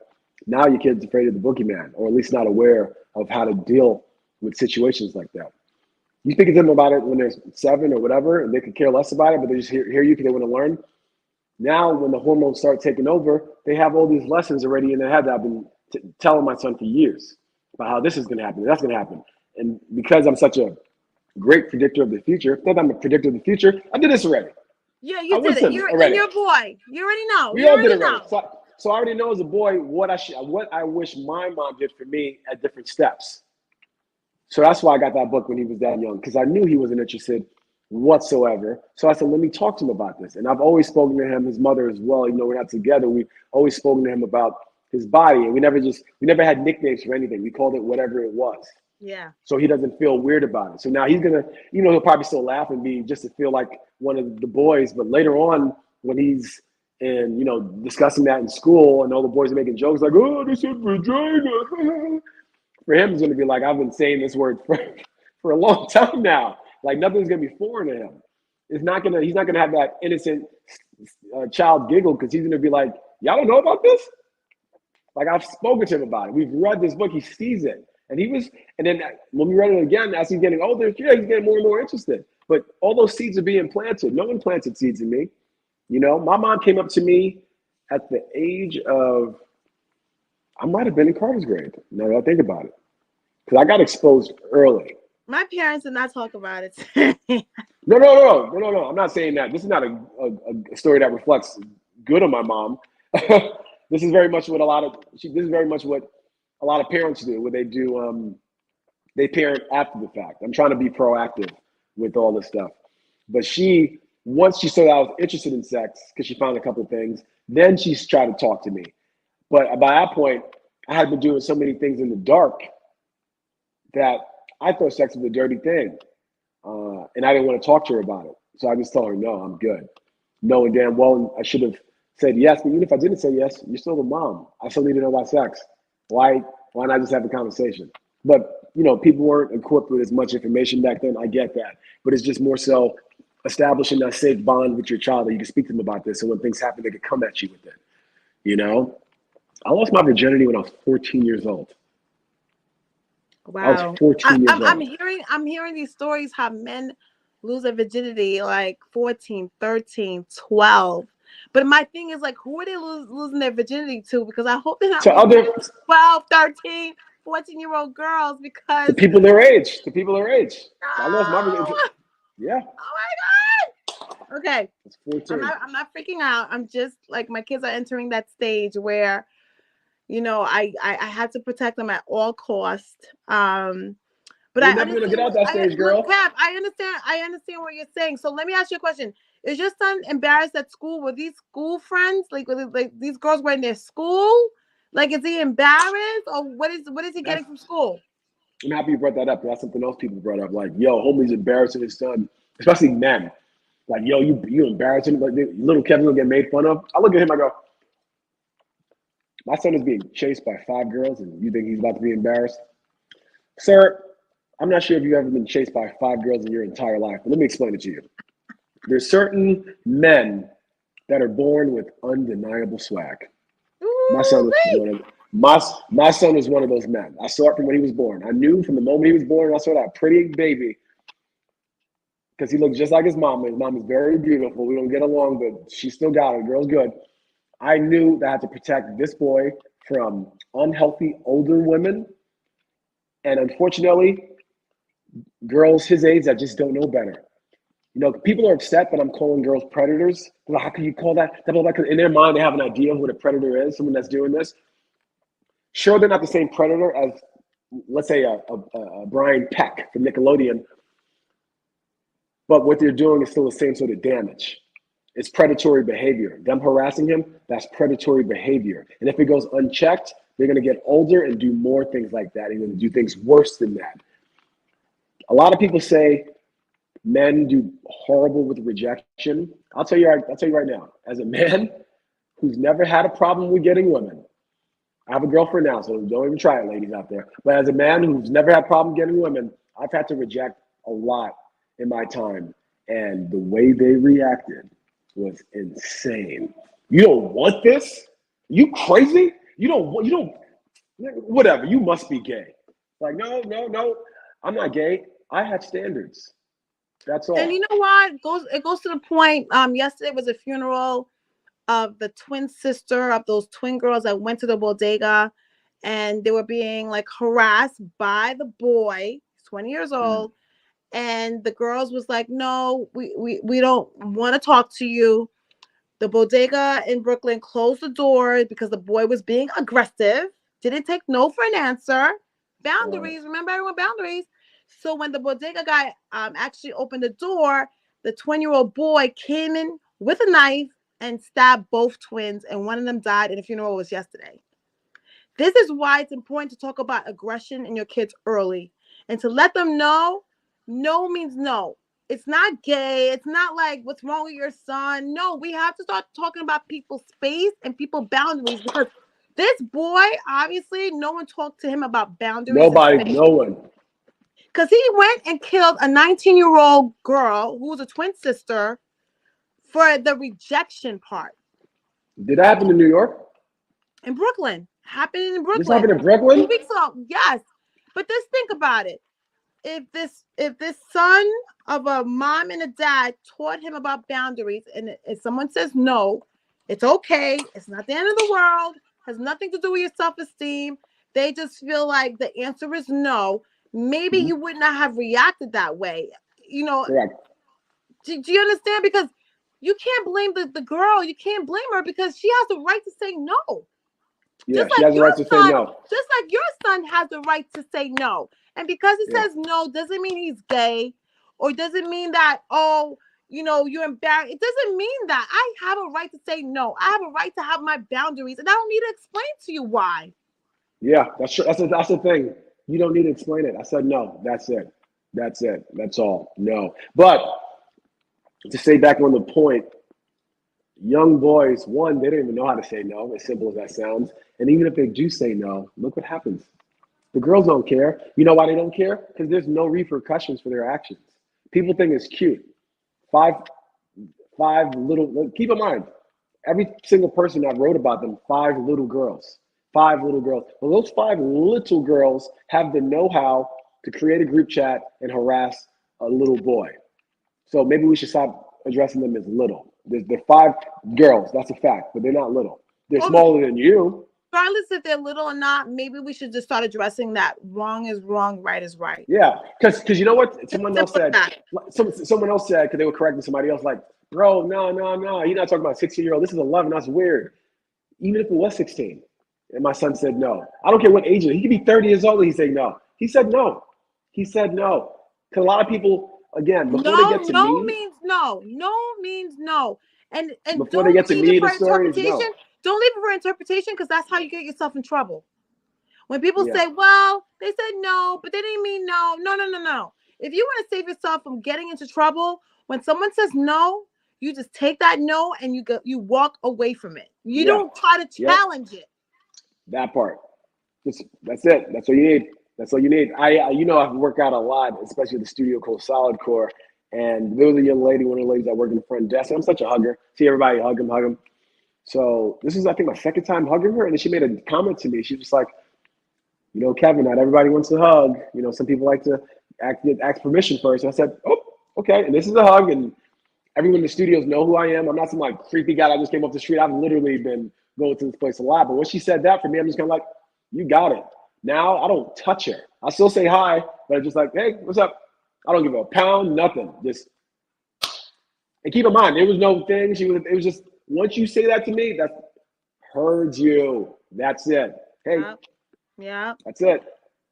now your kid's afraid of the boogeyman, or at least not aware of how to deal with situations like that. You speak to them about it when they're 7 or whatever, and they could care less about it, but they just hear you because they want to learn. Now, when the hormones start taking over, they have all these lessons already in their head that I've been telling my son for years about how this is going to happen, and that's going to happen. And because I'm such a great predictor of the future, not that I'm a predictor of the future, I did this already. Yeah, I you was did it. him You're and already. your boy. You already know. We You all did already it already. know. So I already know as a boy what I wish my mom did for me at different steps. So that's why I got that book when he was that young, because I knew he wasn't interested whatsoever. So I said, let me talk to him about this. And I've always spoken to him, his mother as well. Even though we're not together, we've always spoken to him about his body. And we never had nicknames for anything. We called it whatever it was. Yeah. So he doesn't feel weird about it. So now he's gonna, he'll probably still laugh and be just to feel like one of the boys. But later on, when he's discussing that in school, and all the boys are making jokes like, "Oh, this is vagina," for him, it's gonna be like, I've been saying this word for a long time now. Like nothing's gonna be foreign to him. He's not gonna have that innocent child giggle because he's gonna be like, "Y'all don't know about this?" Like I've spoken to him about it. We've read this book. He sees it. And then when we read it again, as he's getting older, yeah, he's getting more and more interested. But all those seeds are being planted. No one planted seeds in me. My mom came up to me at the age of, I might have been in Carter's grade, now that I think about it. Because I got exposed early. My parents did not talk about it. No. I'm not saying that. This is not a story that reflects good on my mom. This is very much what a lot of parents do, where they parent after the fact. I'm trying to be proactive with all this stuff. But once she saw that I was interested in sex, because she found a couple of things, then she tried to talk to me. But by that point, I had been doing so many things in the dark that I thought sex was a dirty thing. And I didn't want to talk to her about it. So I just told her, no, I'm good. Knowing damn well I should have said yes. But even if I didn't say yes, you're still the mom. I still need to know about sex. Why not just have a conversation? But, people weren't equipped with as much information back then. I get that. But it's just more so establishing that safe bond with your child that you can speak to them about this. So when things happen, they can come at you with it. I lost my virginity when I was 14 years old. Wow. I was 14 years old. I'm hearing these stories how men lose their virginity like 14, 13, 12. But my thing is like, who are they losing their virginity to? Because I hope they're not To other 12, 13, 14-year-old girls because the people their age. no! I lost my virginity. Yeah. Oh my God. Okay. It's 14. I'm not freaking out. I'm just like my kids are entering that stage where I had to protect them at all costs. But You're I never gonna understand. get out that stage, girl. Cap, I understand what you're saying. So let me ask you a question. Is your son embarrassed at school? Were these school friends? Like these girls were in their school? Like, is he embarrassed, or what is he getting from school? I'm happy you brought that up. That's something else people brought up. Like, yo, homie's embarrassing his son, especially men. Like, yo, you embarrassing him. Like, little Kevin will get made fun of. I look at him, I go, my son is being chased by 5 girls, and you think he's about to be embarrassed? Sir, I'm not sure if you've ever been chased by 5 girls in your entire life, but let me explain it to you. There's certain men that are born with undeniable swag. My Ooh, son is one of my son is one of those men. I saw it from when he was born. I knew from the moment he was born. I saw that pretty baby because he looked just like his mom. His mom is very beautiful. We don't get along, but she still got it. The girl's good. I knew that I had to protect this boy from unhealthy older women, and unfortunately, girls his age that just don't know better. You know, people are upset that I'm calling girls predators. Like, how can you call that? Because in their mind, they have an idea of what a predator is, someone that's doing this. Sure, they're not the same predator as, let's say, a Brian Peck from Nickelodeon, but what they're doing is still the same sort of damage. It's predatory behavior. Them harassing him, that's predatory behavior. And if it goes unchecked, they're going to get older and do more things like that. They're going to do things worse than that. A lot of people say men do horrible with rejection. I'll tell you right now, as a man who's never had a problem with getting women, I have a girlfriend now, so don't even try it, ladies out there. But as a man who's never had a problem getting women, I've had to reject a lot in my time. And the way they reacted was insane. You don't want this? You crazy? You don't, whatever, you must be gay. Like, no, I'm not gay. I have standards. That's all. And you know what? It goes to the point. Yesterday was a funeral of the twin sister of those twin girls that went to the bodega, and they were being like harassed by the boy, 20 years old. And the girls was like, no, we don't want to talk to you. The bodega in Brooklyn closed the doors because the boy was being aggressive, didn't take no for an answer. Boundaries, remember everyone, boundaries. So when the bodega guy actually opened the door, the 20-year-old boy came in with a knife and stabbed both twins, and one of them died, and the funeral was yesterday. This is why it's important to talk about aggression in your kids early and to let them know no means no. It's not gay. It's not like what's wrong with your son. No, we have to start talking about people's space and people's boundaries, because this boy, obviously, no one talked to him about boundaries. Nobody, no one. Because he went and killed a 19-year-old girl who was a twin sister for the rejection part. Did that happen in New York? In Brooklyn. Happened in Brooklyn. This happened in Brooklyn? 2 weeks ago. Yes. But just think about it. If this son of a mom and a dad taught him about boundaries, and if someone says no, it's okay. It's not the end of the world. Has nothing to do with your self-esteem. They just feel like the answer is no. Maybe you would not have reacted that way. You know, do you understand? Because you can't blame the girl. You can't blame her because she has the right to say no. Yeah, she has the right to say no. Just like your son has the right to say no. And because he says no, doesn't mean he's gay, or doesn't mean that, oh, you know, you're embarrassed. It doesn't mean that. I have a right to say no. I have a right to have my boundaries, and I don't need to explain to you why. Yeah, that's true. That's the thing. You don't need to explain it. I said no. That's it. That's it. That's all. No. But to stay back on the point, young boys, one, they don't even know how to say no, as simple as that sounds. And even if they do say no, look what happens. The girls don't care. You know why they don't care? Because there's no repercussions for their actions. People think it's cute. Five little, keep in mind, every single person that wrote about them, 5 little girls. 5 little girls. Well, those 5 little girls have the know-how to create a group chat and harass a little boy. So maybe we should stop addressing them as little. They're 5 girls, that's a fact, but they're not little. They're smaller than you. Regardless if they're little or not, maybe we should just start addressing that wrong is wrong, right is right. Yeah, because you know what? Someone else said, because they were correcting somebody else, like, bro, no. You're not talking about a 16-year-old. This is 11. That's weird. Even if it was 16. And my son said no. I don't care what age it is. He could be 30 years old and he say no. He said no. Because a lot of people, again, before they get to me. No means no. No means no. And before they get to me, the story is no. Don't leave it for interpretation, because that's how you get yourself in trouble. When people say, well, they said no, but they didn't mean no. No. If you want to save yourself from getting into trouble, when someone says no, you just take that no and you walk away from it. You don't try to challenge it. That part. That's it. That's all you need. I work out a lot, especially the studio called Solid Core. And there was a young lady, one of the ladies that worked in the front desk. I'm such a hugger. See everybody hug him, hug him. So this is, I think, my second time hugging her. And then she made a comment to me. She was like, you know, Kevin, not everybody wants to hug. You know, some people like to ask permission first. And I said, oh, okay. And this is a hug. And everyone in the studios know who I am. I'm not some like creepy guy that just came off the street. I've literally been going to this place a lot. But when she said that, for me, I'm just kind of like, you got it. Now I don't touch her. I still say hi, but I'm just like, hey, what's up? I don't give a pound, nothing. Just, and keep in mind, there was no thing. It was just, once you say that to me, that's heard you. That's it. Hey, yeah. That's it.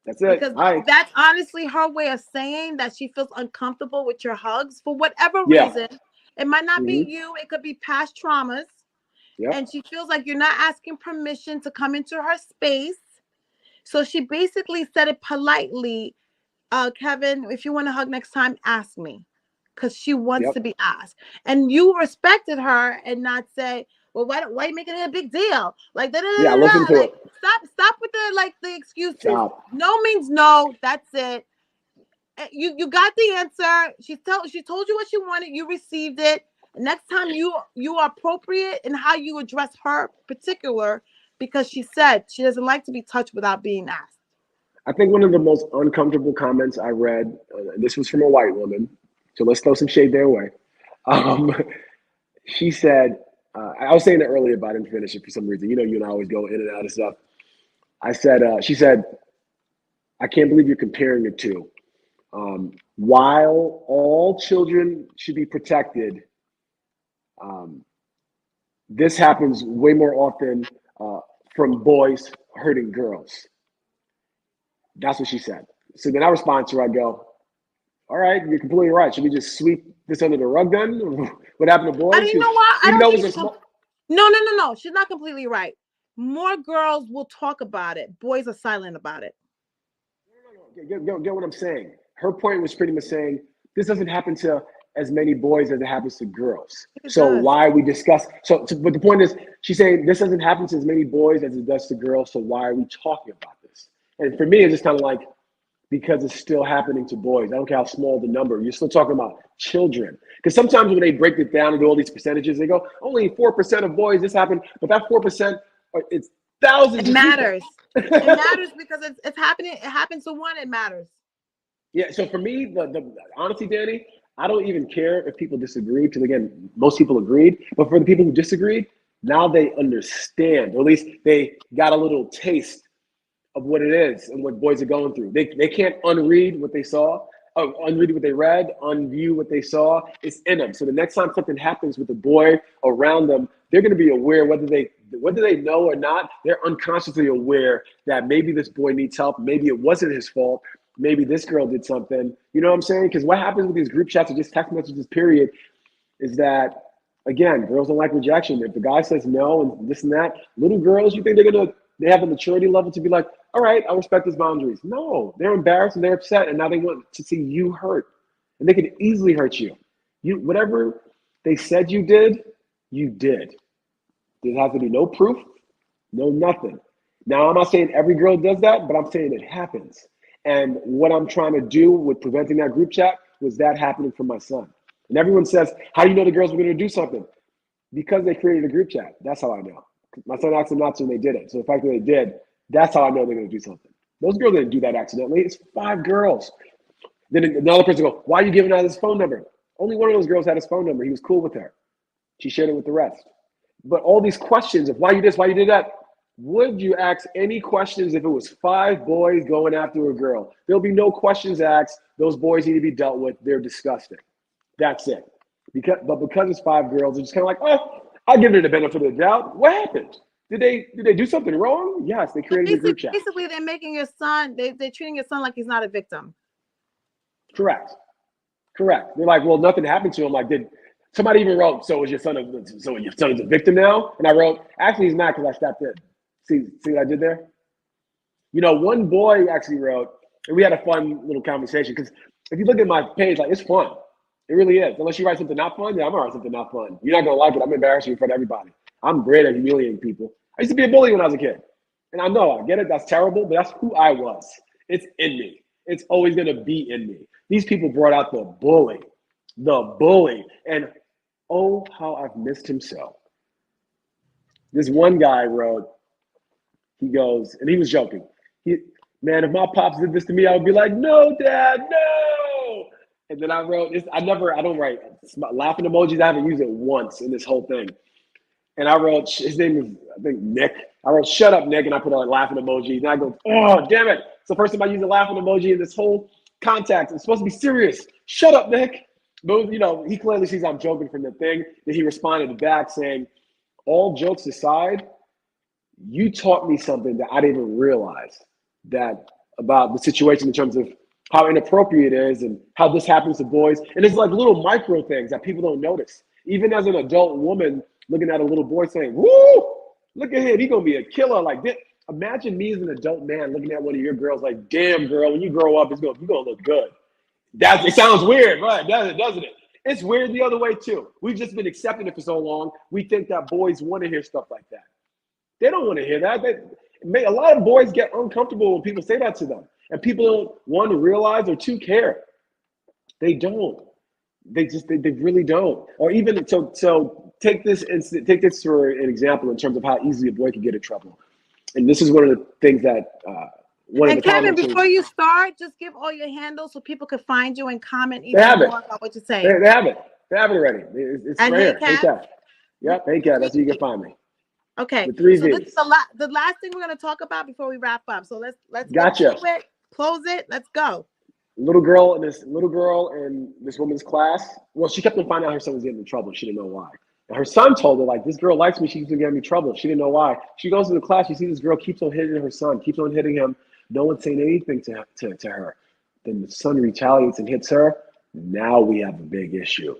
That's it. Because Hi. that's honestly her way of saying that she feels uncomfortable with your hugs for whatever Yeah. reason. It might not be you. It could be past traumas. Yep. And she feels like you're not asking permission to come into her space. So she basically said it politely. Kevin, if you want to hug next time, ask me. Because she wants to be asked. And you respected her and not say, well, why are you making it a big deal? Like, yeah, listen to it. Stop with the excuses. Stop. No means no. That's it. You got the answer. She told you what she wanted. You received it. Next time you are appropriate in how you address her particular, because she said she doesn't like to be touched without being asked. I think one of the most uncomfortable comments I read, this was from a white woman, so let's throw some shade their way. She said, I was saying it earlier, but I didn't finish it for some reason. You know, you and I always go in and out of stuff. She said, I can't believe you're comparing the two. While all children should be protected, this happens way more often from boys hurting girls. That's what she said. So then I respond to her, I go, all right, you're completely right. Should we just sweep this under the rug then? What happened to boys? You know what? I don't think No. She's not completely right. More girls will talk about it. Boys are silent about it. No. Get what I'm saying. Her point was pretty much saying this doesn't happen to as many boys as it happens to girls. So why we discuss? But the point is, she's saying this doesn't happen to as many boys as it does to girls. So why are we talking about this? And for me, it's just kind of like, because it's still happening to boys. I don't care how small the number. You're still talking about children. Because sometimes when they break it down and do all these percentages, they go, only 4% of boys this happened, but that 4%, it's thousands. It matters. It matters because it's happening. It happens to one. It matters. Yeah. So for me, the honestly, Danny, I don't even care if people disagree, because again, most people agreed. But for the people who disagreed, now they understand, or at least they got a little taste of what it is and what boys are going through. They can't unread what they saw, unread what they read, unview what they saw. It's in them. So the next time something happens with a boy around them, they're going to be aware, whether they know or not. They're unconsciously aware that maybe this boy needs help. Maybe it wasn't his fault. Maybe this girl did something. You know what I'm saying? Because what happens with these group chats or just text messages, period, is that, again, girls don't like rejection. If the guy says no and this and that, little girls, you think they have the maturity level to be like, all right, I respect his boundaries. No, they're embarrassed and they're upset, and now they want to see you hurt. And they can easily hurt you. Whatever they said you did, you did. There has to be no proof, no nothing. Now, I'm not saying every girl does that, but I'm saying it happens. And what I'm trying to do with preventing that group chat was that happening for my son. And everyone says, how do you know the girls were going to do something? Because they created a group chat. That's how I know. My son asked them not to, and they did it. So the fact that they did, that's how I know they're going to do something. Those girls didn't do that accidentally. It's 5 girls. Then another person go, why are you giving out his phone number? Only one of those girls had his phone number. He was cool with her. She shared it with the rest. But all these questions of why you this, why you did that, would you ask any questions if it was 5 boys going after a girl? There'll be no questions asked. Those boys need to be dealt with. They're disgusting. That's it. Because it's 5 girls, it's just kind of like, oh, I'll give it the benefit of the doubt. What happened? Did they do something wrong? Yes, they created a group chat. Basically, they're making your son, they're treating your son like he's not a victim. Correct. They're like, well, nothing happened to him. Like, did somebody even wrote, so your son is a victim now? And I wrote, actually, he's not, because I stepped in. See what I did there? You know, one boy actually wrote, and we had a fun little conversation, because if you look at my page, like, it's fun. It really is. Unless you write something not fun, yeah, I'm gonna write something not fun. You're not gonna like it. I'm embarrassing you in front of everybody. I'm great at humiliating people. I used to be a bully when I was a kid. And I know, I get it, that's terrible, but that's who I was. It's in me. It's always gonna be in me. These people brought out the bully. The bully. And oh, how I've missed him so. This one guy wrote, he goes, and he was joking. Man, if my pops did this to me, I would be like, no, Dad, no. And then I wrote, I don't write laughing emojis. I haven't used it once in this whole thing. And I wrote, his name is, I think, Nick. I wrote, shut up, Nick, and I put a laughing emoji. And I go, oh, damn it. It's the first time I use a laughing emoji in this whole contact. It's supposed to be serious. Shut up, Nick. But, he clearly sees I'm joking from the thing. Then he responded back saying, all jokes aside, you taught me something that I didn't even realize about the situation in terms of how inappropriate it is and how this happens to boys. And it's like little micro things that people don't notice. Even as an adult woman looking at a little boy saying, woo, look at him, he's going to be a killer like this. Imagine me as an adult man looking at one of your girls like, damn, girl, when you grow up, you're going to look good. It sounds weird, right? Doesn't it? It's weird the other way, too. We've just been accepting it for so long. We think that boys want to hear stuff like that. They don't want to hear that. A lot of boys get uncomfortable when people say that to them. And people don't, one, realize, or two, care. They don't. They really don't. Or even, so take this for an example in terms of how easily a boy can get in trouble. And this is one of the things that and Kevin, before you start, just give all your handles so people can find you and comment even more about what you're saying. They have it. They have it already. It's right here. Hey, Kev. Yep, hey, Kev. That's where you can find me. Okay. The 3 so V's. This is the last thing we're going to talk about before we wrap up. So let's gotcha. Close it. Let's go. Little girl in this woman's class. Well, she kept on finding out her son was getting in trouble. She didn't know why. And her son told her, like, this girl likes me. She's going to get me in trouble. She didn't know why. She goes to the class. She sees this girl keeps on hitting her son, keeps on hitting him. No one's saying anything to her. Then the son retaliates and hits her. Now we have a big issue.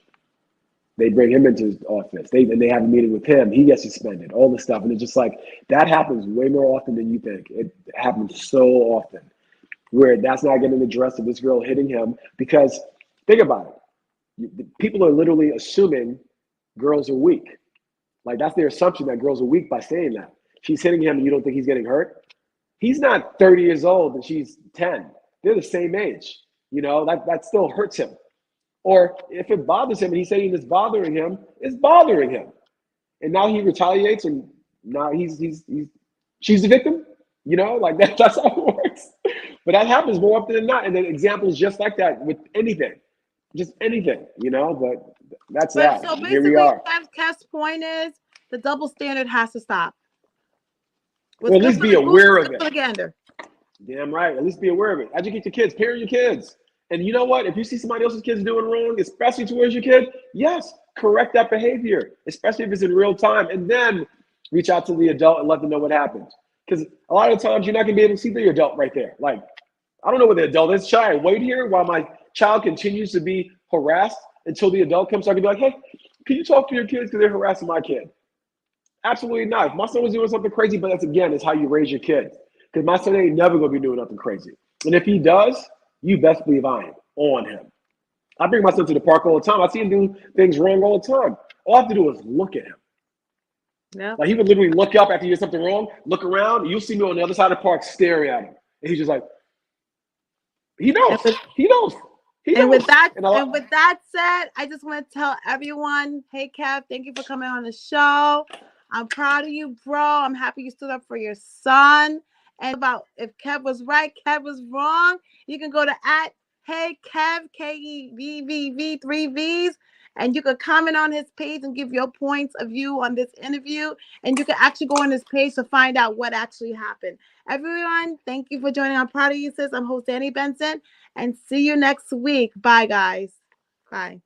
They bring him into his office. They have a meeting with him. He gets suspended, all this stuff. And it's just like, that happens way more often than you think. It happens so often where that's not getting addressed of this girl hitting him. Because think about it. People are literally assuming girls are weak. Like, that's their assumption, that girls are weak by saying that. She's hitting him and you don't think he's getting hurt? He's not 30 years old and she's 10. They're the same age. That still hurts him. Or if it bothers him and he's saying it's bothering him, it's bothering him. And now he retaliates and now she's the victim. That's how it works. But that happens more often than not. And then examples just like that with anything. Just anything, but that's that. So here we are. Kev's point is the double standard has to stop. Well, at least be aware of it. Propaganda. Damn right. At least be aware of it. Educate your kids. Parent your kids. And you know what? If you see somebody else's kids doing wrong, especially towards your kid, yes, correct that behavior, especially if it's in real time. And then reach out to the adult and let them know what happened. Because a lot of times you're not going to be able to see the adult right there. Like, I don't know what the adult is. Should I wait here while my child continues to be harassed until the adult comes? So I can be like, hey, can you talk to your kids because they're harassing my kid? Absolutely not. If my son was doing something crazy, but that's, again, is how you raise your kids. Because my son ain't never going to be doing nothing crazy. And if he does, you best believe I am on him. I bring my son to the park all the time. I see him do things wrong all the time. All I have to do is look at him. Yeah. Like, he would literally look up after he did something wrong, look around, and you'll see me on the other side of the park staring at him. And he's just like, he knows. He knows. And with that said, I just want to tell everyone, hey, Kev, thank you for coming on the show. I'm proud of you, bro. I'm happy you stood up for your son. And about if Kev was right, Kev was wrong, you can go to @HeyKev, KEVVV, 3 V's, and you can comment on his page and give your points of view on this interview. And you can actually go on his page to find out what actually happened. Everyone, thank you for joining. I'm proud of you, sis. I'm host Danny Benson. And see you next week. Bye, guys. Bye.